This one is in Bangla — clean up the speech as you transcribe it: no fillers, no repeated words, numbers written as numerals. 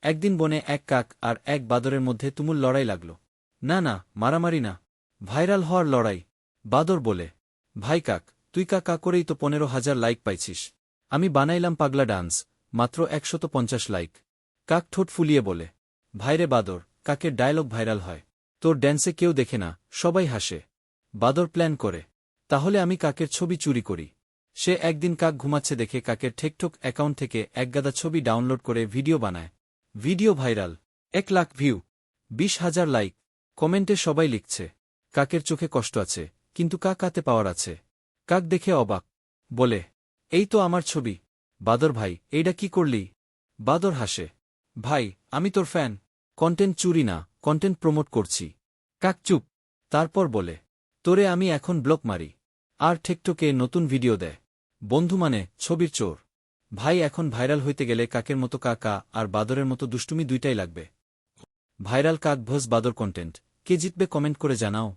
একদিন বনে এক কাক আর এক বাদরের মধ্যে তুমুল লড়াই লাগল। না না, মারামারি না, ভাইরাল হওয়ার লড়াই। বাদর বলে, ভাই কাক, তুই কা করেই তো 15,000 লাইক পাইছিস। আমি বানাইলাম পাগলা ডান্স, মাত্র 150 লাইক। কাক ঠোঁট ফুলিয়ে বলে, ভাইরে বাদর, কাকের ডায়লগ ভাইরাল হয়, তোর ড্যান্সে কেউ দেখে না, সবাই হাসে। বাদর প্ল্যান করে, তাহলে আমি কাকের ছবি চুরি করি। সে একদিন কাক ঘুমাচ্ছে দেখে কাকের ঠেকঠোক অ্যাকাউন্ট থেকে একগাদা ছবি ডাউনলোড করে ভিডিও বানায়। Video viral, 1 lakh view, 20,000 like. কমেন্টে সবাই লিখছে, কাকের চোখে কষ্ট আছে, কিন্তু কাতে পাওয়ার আছে। কাক দেখে অবাক, বলে, এই তো আমার ছবি। বাদর ভাই, এইটা কি করলি? বাদর হাসে, ভাই, আমি তোর ফ্যান, কন্টেন্ট চুরি না, কন্টেন্ট প্রমোট করছি। কাক চুপ, তারপর বলে, তোরে আমি এখন ব্লক মারি। আর ঠেকঠোকে নতুন ভিডিও দেয়। বন্ধু মানে ছবির চোর। ভাই, এখন ভাইরাল হইতে গেলে কাকের মতো কাকা আর বাদরের মতো দুষ্টুমি দুইটাই লাগবে। ভাইরাল কাক ভস বাদর কন্টেন্ট, কে জিতবে কমেন্ট করে জানাও।